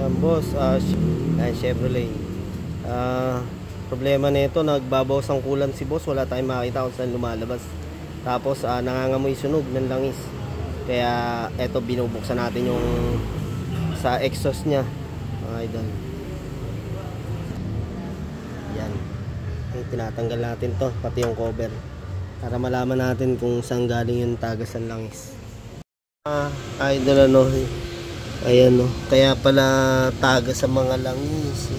Ayan boss, Chevrolet. Problema nito, nagbabawas ang kulan si boss, wala tayong makita kung saan lumalabas. Tapos nangangamoy sunog ng langis. Kaya eto, binubuksan natin yung sa exhaust niya, mga idol. Yan. Okay, tinatanggal natin to, pati yung cover, para malaman natin kung saan galing yung tagas ng langis. Idol, ano, ayan, no, kaya pala tagas sa mga langis.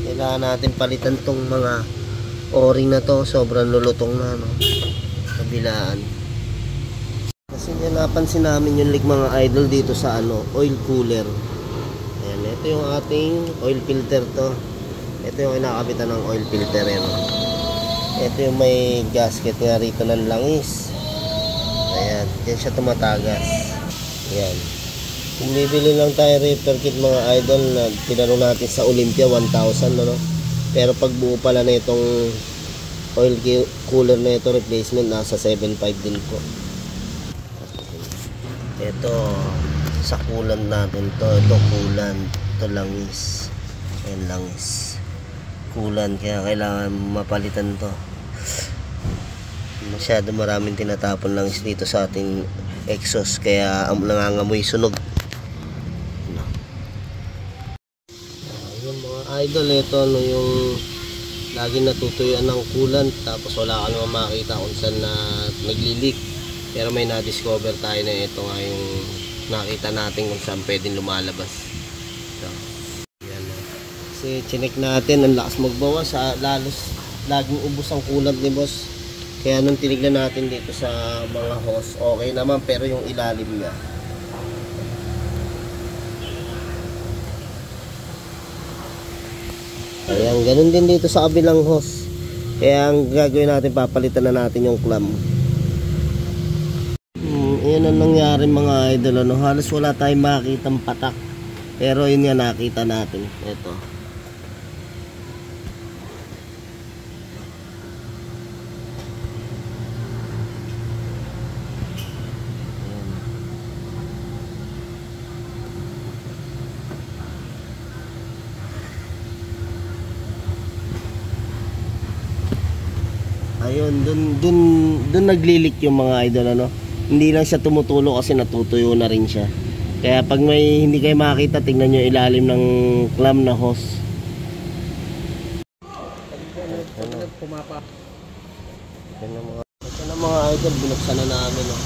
Kailangan natin palitan tong mga o-ring na to, sobrang lulutong na, no, kabilaan. Kasi napansin namin yung leak, mga idol, dito sa oil cooler. Ayan, ito yung ating oil filter to. Ito yung kinakabitan ng oil filter, yan. Ito yung may gasket nga rito ng langis. Ayan, diyan siya tumatagas. Ayan. Kung bibili lang tayo repair kit, mga idol, na tinanong natin sa Olympia, 1,000, no? Pero pag buo pala na itong oil cooler na ito, replacement, nasa 7,500 din po. Ito, sa coolant natin to. Ito coolant, ito langis. Ayan, langis. Coolant, kaya kailangan mapalitan to. Masyado maraming tinatapon langis dito sa ating exhaust, kaya nangangamoy sunog. Yung mga idol, ito yung laging natutuyuan ng coolant, tapos wala ka naman makita kung saan na naglilik. Pero may na-discover tayo na ito nga yung nakita natin kung saan pwedeng lumalabas. So, yan. Kasi chinek natin, ang lakas magbawas, laging ubos ang coolant ni boss. Kaya nung tinignan natin dito sa mga hose, okay naman, pero yung ilalim niya, ayan, ganun din dito sa kabilang hose. Kaya ang gagawin natin, papalitan na natin yung clamp. Yan ang nangyari, mga idol, ano, halos wala tayong makitang patak, pero yun nga nakita natin. Ito, ayun, dun naglilik yung mga idol, ano. Hindi lang siya tumutulo kasi natutuyo na rin siya. Kaya pag may hindi kayo makita, tingnan nyo ilalim ng clamp na hose. Ito na mga idol, binuksan na namin, no.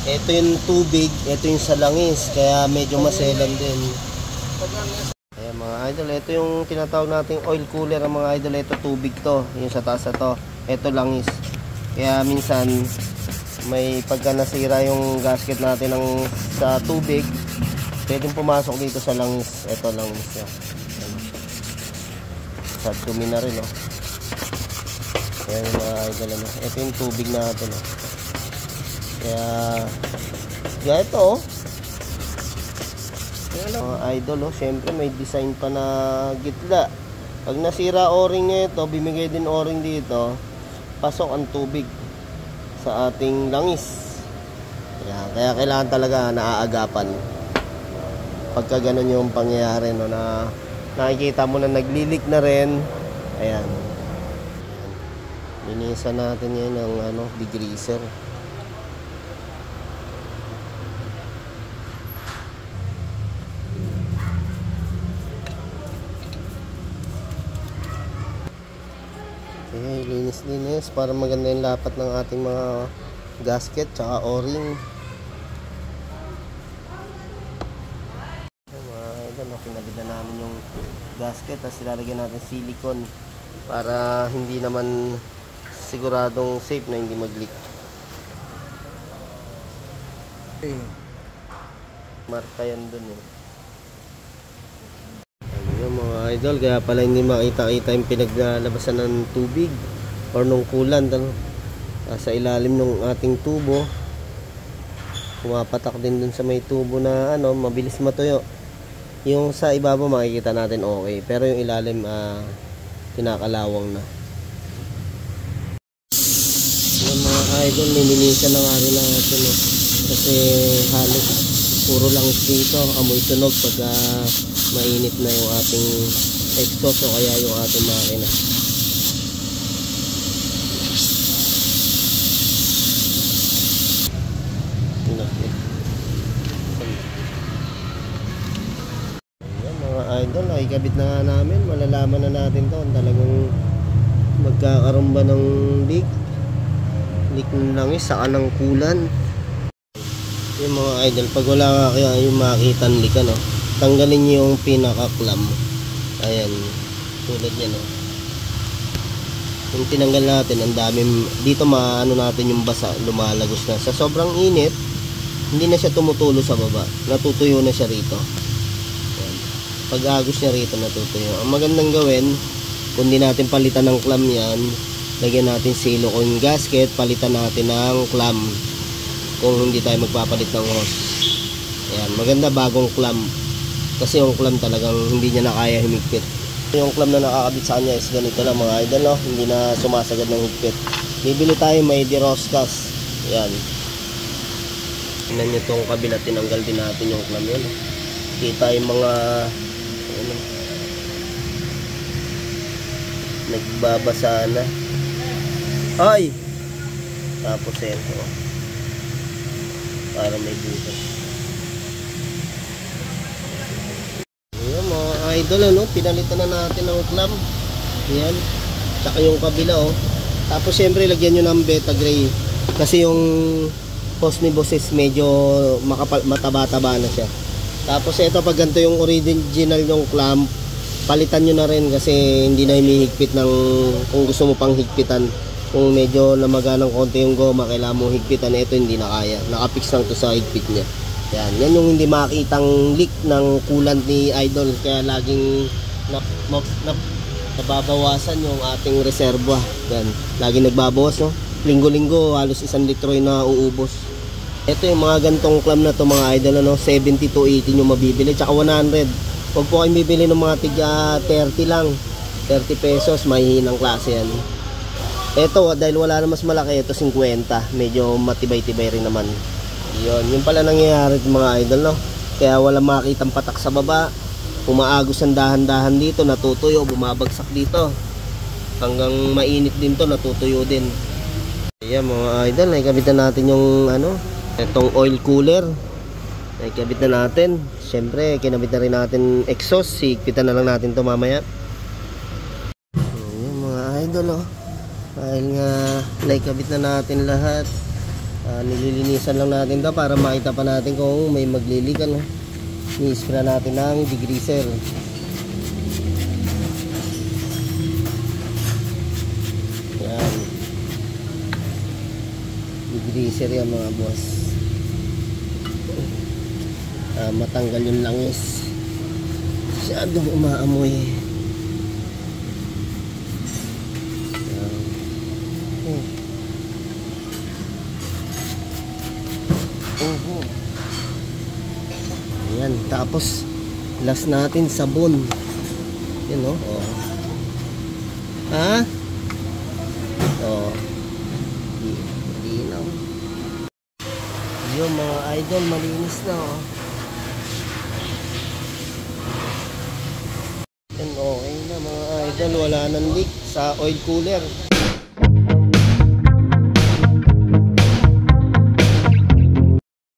Ito yung tubig, ito yung sa langis, kaya medyo maselan din. Ayan, mga idol, ito yung tinatawag nating oil cooler, ang mga idol. Ito tubig to, yung sa taas na to. Ito langis. Kaya minsan may pagka nasira yung gasket natin sa tubig, pwedeng pumasok dito sa langis. Ito langis niya. Sa dumi na rin, no. Ayan yung mga idol, no. Ito yung tubig natin, no. Kaya ito, oh. Mga idol, oh, syempre may design pa na gitla. Pag nasira o-ring niya ito, bimigay din o-ring dito, pasok ang tubig sa ating langis. Kaya kailangan talaga naaagapan pagka ganun yung pangyayari, no, na nakikita mo na naglilik na rin. Ayan, linisan natin yan ng degreaser. Okay, linis para maganda yung lapat ng ating mga gasket tsaka o-ring. Kinabit na namin yung gasket, tapos ilalagyan natin silicone para hindi naman siguradong safe na hindi mag-leak. Okay. Marka yan dun, eh. Yung mga idol, kaya pala hindi makita-kita yung pinaglalabasan ng tubig or nung coolant, ano, sa ilalim ng ating tubo. Pumapatak din dun sa may tubo na mabilis matuyo. Yung sa ibabaw makikita natin okay, pero yung ilalim kinakalawang na. Yung mga idol, nilinisan na nga rin natin, kasi halos puro langis dito, amoy tunog pagka mainit na yung ating exhaust o kaya yung ating makina. Ayan mga idol, nakikabit na nga namin. Malalaman na natin to, talagang magkakaroon ba ng leak ng langis sa kanang kulan. Yung mga idol, pag wala nga kaya yung makita ng leak, ano, tanggalin nyo yung pinaka clamp. Ayan, tulad yan, no. Yung tinanggal natin, ang daming dito, maano natin yung basa, lumalagos na sa sobrang init. Hindi na siya tumutulo sa baba, natutuyo na siya rito. Ayan. Pag agos niya rito, natutuyo. Ang magandang gawin, kung di natin palitan ng clamp yan, lagyan natin silicone gasket, palitan natin ng clamp kung hindi tayo magpapalit ng hose. Ayan, maganda bagong clamp, kasi yung clamp talagang hindi niya na kaya humigpit. Yung clamp na nakakabit sa kanya is ganito lang mga idol, no? Hindi na sumasagad ng higpit. Bibili tayo may Diroscas. Ayan, tingnan nyo itong kabila, tinanggal din natin yung clamp yun. Kita yung mga ano, nagbabasa na. Ay! Tapos ito, para may butas. Ayan mga idol, ano, pinalitan na natin ang clamp. Ayan, tsaka yung kabila, oh. Tapos syempre lagyan nyo ng beta gray, kasi yung hose ni boss is medyo mataba-taba na siya. Tapos ito, pag ganito yung original yung clamp, palitan nyo na rin, kasi hindi na humihigpit ng, kung gusto mo pang higpitan. Kung medyo namaga ng konti yung goma, kailangan mo higpitan, ito hindi na kaya. Nakapix lang to sa higpit niya. Yan yung hindi makitang leak ng coolant ni idol, kaya laging nababawasan yung ating reserva. Yan, laging nagbabawas, no? Linggo-linggo halos 1 litro na uubos. Ito yung mga gantong clamp na to mga idol, ano, 70 to 80 yung mabibili, tsaka 100. Huwag po kayo bibili ng mga tiga 30 lang, 30 pesos, mahihinang klase yan. Ito, dahil wala na mas malaki, ito 50, medyo matibay-tibay rin naman. Yun pala nangyayari mga idol, no? Kaya wala makitang patak sa baba, umaagos ang dahan-dahan dito, natutuyo, bumabagsak dito. Hanggang mainit din to, natutuyo din. Ayan mga idol, naikabitan natin yung ano, itong oil cooler. Naikabit na natin. Siyempre, kinabit na rin natin exhaust, higpitan na lang natin to mamaya. Ayan mga idol, oh. Dahil nga naikabit na natin lahat, nililinisan lang natin to para makita pa natin kung may maglilikan, no? Ni-spray natin ng degreaser. Yan, degreaser yan mga boss. Matanggal yung langis, masyadong umaamoy. Ayan, tapos last natin sabon. Yan, no? Oh. Ha? Oh. Linaw. Yung mga idol, malinis na, oh. Yan, okay na mga idol, wala nang leak sa oil cooler.